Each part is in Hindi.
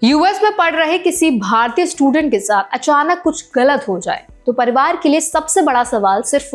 यूएस में पढ़ रहे किसी भारतीय स्टूडेंट के साथ अचानक कुछ गलत हो जाए तो परिवार के लिए सबसे बड़ा सवाल सिर्फ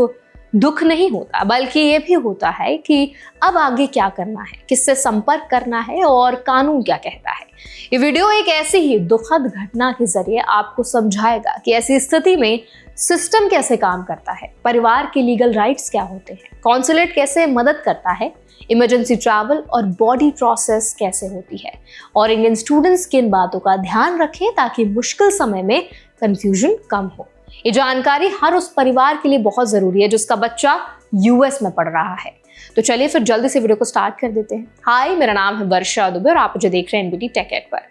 दुख नहीं होता, बल्कि ये भी होता है कि अब आगे क्या करना है, किससे संपर्क करना है और कानून क्या कहता है। ये वीडियो एक ऐसी ही दुखद घटना के जरिए आपको समझाएगा कि ऐसी स्थिति में सिस्टम कैसे काम करता है, परिवार के लीगल राइट्स क्या होते हैं, कॉन्सुलेट कैसे मदद करता है, इमरजेंसी ट्रैवल और बॉडी प्रोसेस कैसे होती है, और इंडियन स्टूडेंट्स किन बातों का ध्यान रखें ताकि मुश्किल समय में कंफ्यूजन कम हो। ये जानकारी हर उस परिवार के लिए बहुत जरूरी है जिसका बच्चा यूएस में पढ़ रहा है। तो चलिए फिर जल्दी से वीडियो को स्टार्ट कर देते हैं। हाय, मेरा नाम है वर्षा दुबे और आप मुझे देख रहे हैं एनबीटी टेक एड पर।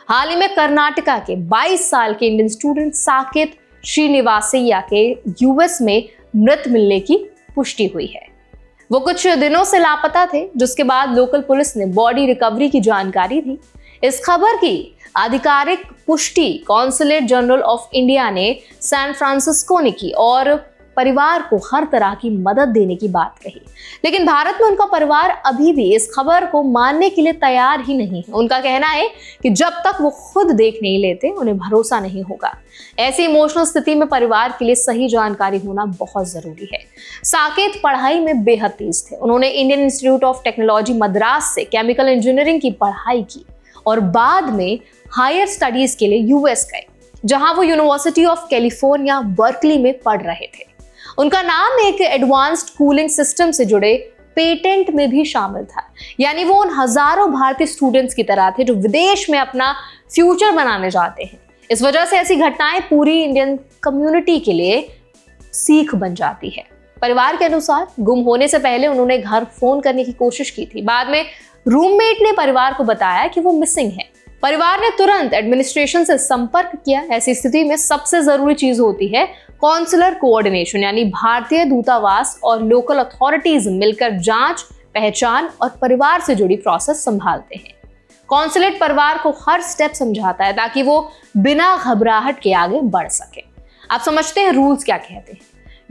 हाल ही में कर्नाटका के 22 साल के इंडियन स्टूडेंट साकेत श्रीनिवासैया के यूएस में मृत मिलने की पुष्टि हुई है। वो कुछ दिनों से लापता थे, जिसके बाद लोकल पुलिस ने बॉडी रिकवरी की जानकारी दी। इस खबर की आधिकारिक पुष्टि कॉन्सुलेट जनरल ऑफ इंडिया ने सैन फ्रांसिस्को ने की और परिवार को हर तरह की मदद देने की बात कही। लेकिन भारत में उनका परिवार अभी भी इस खबर को मानने के लिए तैयार ही नहीं है। उनका कहना है कि जब तक वो खुद देख नहीं लेते उन्हें भरोसा नहीं होगा। ऐसी इमोशनल स्थिति में परिवार के लिए सही जानकारी होना बहुत जरूरी है। साकेत पढ़ाई में बेहद तेज थे। उन्होंने Indian institute of technology Madras से केमिकल इंजीनियरिंग की पढ़ाई की और बाद में हायर स्टडीज के लिए यूएस गए, जहां वो यूनिवर्सिटी ऑफ कैलिफोर्निया बर्कली में पढ़ रहे थे। उनका नाम एक एडवांस्ड कूलिंग सिस्टम से जुड़े पेटेंट में भी शामिल था। यानी वो उन हजारों भारतीय स्टूडेंट्स की तरह थे जो विदेश में अपना फ्यूचर बनाने जाते हैं। इस वजह से ऐसी घटनाएं पूरी इंडियन कम्युनिटी के लिए सीख बन जाती है। परिवार के अनुसार गुम होने से पहले उन्होंने घर फोन करने की कोशिश की थी। बाद में रूममेट ने परिवार को बताया कि वो मिसिंग है। परिवार ने तुरंत एडमिनिस्ट्रेशन से संपर्क किया। ऐसी स्थिति में सबसे जरूरी चीज होती है कॉन्सुलर कोऑर्डिनेशन, यानी भारतीय दूतावास और लोकल अथॉरिटीज मिलकर जांच, पहचान और परिवार से जुड़ी प्रोसेस संभालते हैं। कॉन्सुलेट परिवार को हर स्टेप समझाता है ताकि वो बिना घबराहट के आगे बढ़ सके। आप समझते हैं रूल्स क्या कहते हैं।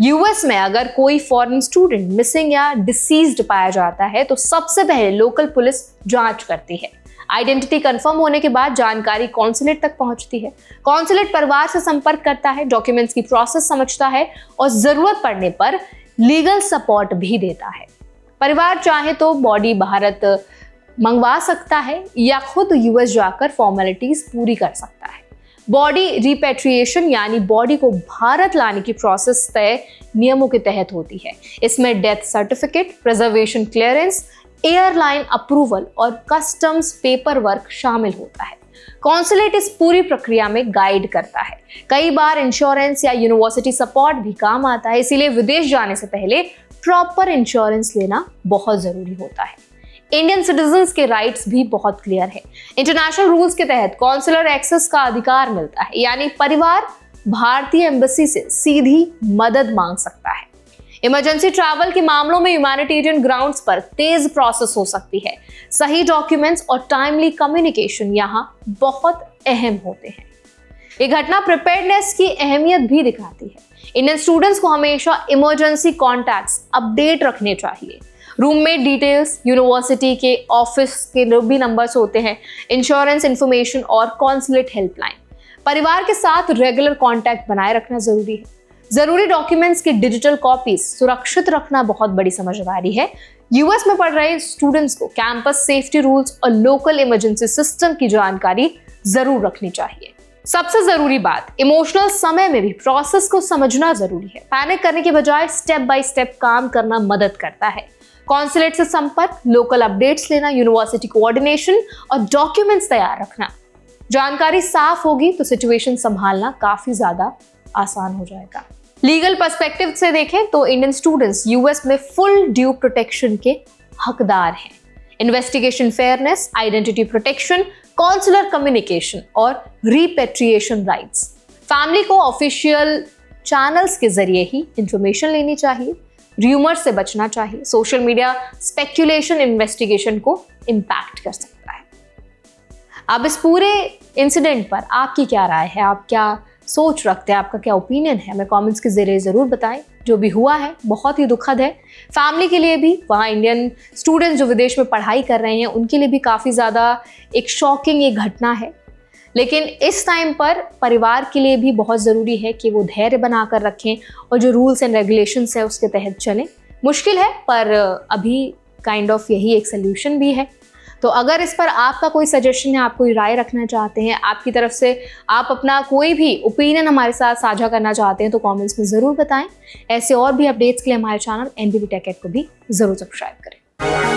यूएस में अगर कोई फॉरेन स्टूडेंट मिसिंग या डिसीज्ड पाया जाता है तो सबसे पहले लोकल पुलिस जांच करती है। आइडेंटिटी कंफर्म होने के बाद जानकारी कॉन्सुलेट तक पहुंचती है। कॉन्सुलेट परिवार से संपर्क करता है, डॉक्यूमेंट्स की प्रोसेस समझता है और जरूरत पड़ने पर लीगल सपोर्ट भी देता है। परिवार चाहे तो बॉडी भारत मंगवा सकता है या खुद यूएस जाकर फॉर्मेलिटीज पूरी कर सकता है। बॉडी रिपेट्रिएशन यानी बॉडी को भारत लाने की प्रोसेस तय नियमों के तहत होती है। इसमें death certificate, preservation clearance, airline approval और कस्टम्स पेपर वर्क शामिल होता है। कॉन्सुलेट इस पूरी प्रक्रिया में गाइड करता है। कई बार इंश्योरेंस या यूनिवर्सिटी सपोर्ट भी काम आता है, इसीलिए विदेश जाने से पहले प्रॉपर इंश्योरेंस लेना बहुत जरूरी होता है। इंडियन सिटीजन्स के राइट्स भी बहुत क्लियर है। इंटरनेशनल रूल्स के तहत कॉन्सुलर एक्सेस का अधिकार मिलता है, यानी परिवार भारतीय एम्बेसी से सीधी मदद मांग सकता है। इमरजेंसी ट्रैवल के मामलों में ह्यूमैनिटेरियन ग्राउंड्स पर तेज प्रोसेस हो सकती है। सही डॉक्यूमेंट्स और टाइमली कम्युनिकेशन यहाँ बहुत अहम होते हैं। ये घटना प्रिपेयर्डनेस की अहमियत भी दिखाती है। इंडियन स्टूडेंट्स को हमेशा इमरजेंसी कॉन्टैक्ट्स अपडेट रखने चाहिए। रूममेट डिटेल्स, यूनिवर्सिटी के ऑफिस के भी नंबर्स होते हैं, इंश्योरेंस इंफॉर्मेशन और कॉन्सुलेट हेल्पलाइन। परिवार के साथ रेगुलर कॉन्टैक्ट बनाए रखना जरूरी है। जरूरी डॉक्यूमेंट्स की डिजिटल कॉपीज सुरक्षित रखना बहुत बड़ी समझदारी है। यूएस में पढ़ रहे स्टूडेंट्स को कैंपस सेफ्टी रूल्स और लोकल इमरजेंसी सिस्टम की जानकारी जरूर रखनी चाहिए। सबसे जरूरी बात, इमोशनल समय में भी प्रोसेस को समझना जरूरी है। पैनिक करने के बजाय स्टेप बाय स्टेप काम करना मदद करता है। कॉन्सुलेट से संपर्क, लोकल अपडेट्स लेना, यूनिवर्सिटी कोऑर्डिनेशन और डॉक्यूमेंट्स तैयार रखना। जानकारी साफ होगी तो सिचुएशन संभालना काफी ज्यादा आसान हो जाएगा। लीगल पर्सपेक्टिव से देखें तो इंडियन स्टूडेंट्स यूएस में फुल ड्यू प्रोटेक्शन के हकदार हैं। Investigation fairness, identity protection, consular communication और रिपेट्रिएशन राइट्स। फैमिली को ऑफिशियल चैनल्स के जरिए ही इंफॉर्मेशन लेनी चाहिए। र्यूमर से बचना चाहिए। सोशल मीडिया स्पेक्यूलेशन इन्वेस्टिगेशन को इम्पैक्ट कर सकता है। अब इस पूरे इंसिडेंट पर आपकी क्या राय है, आप क्या सोच रखते हैं, आपका क्या ओपिनियन है, हमें कमेंट्स के जरिए जरूर बताएं। जो भी हुआ है बहुत ही दुखद है फैमिली के लिए भी, वहाँ इंडियन स्टूडेंट्स जो विदेश में पढ़ाई कर रहे हैं उनके लिए भी काफ़ी ज़्यादा एक शॉकिंग ये घटना है। लेकिन इस टाइम पर परिवार के लिए भी बहुत ज़रूरी है कि वो धैर्य बनाकर रखें और जो रूल्स एंड रेगुलेशंस है उसके तहत चलें। मुश्किल है, पर अभी काइंड ऑफ यही एक सोल्यूशन भी है। तो अगर इस पर आपका कोई सजेशन है, आप कोई राय रखना चाहते हैं, आपकी तरफ से आप अपना कोई भी ओपिनियन हमारे साथ साझा करना चाहते हैं, तो कमेंट्स में ज़रूर बताएं। ऐसे और भी अपडेट्स के लिए हमारे चैनल NBT Tech Ed को भी ज़रूर सब्सक्राइब करें।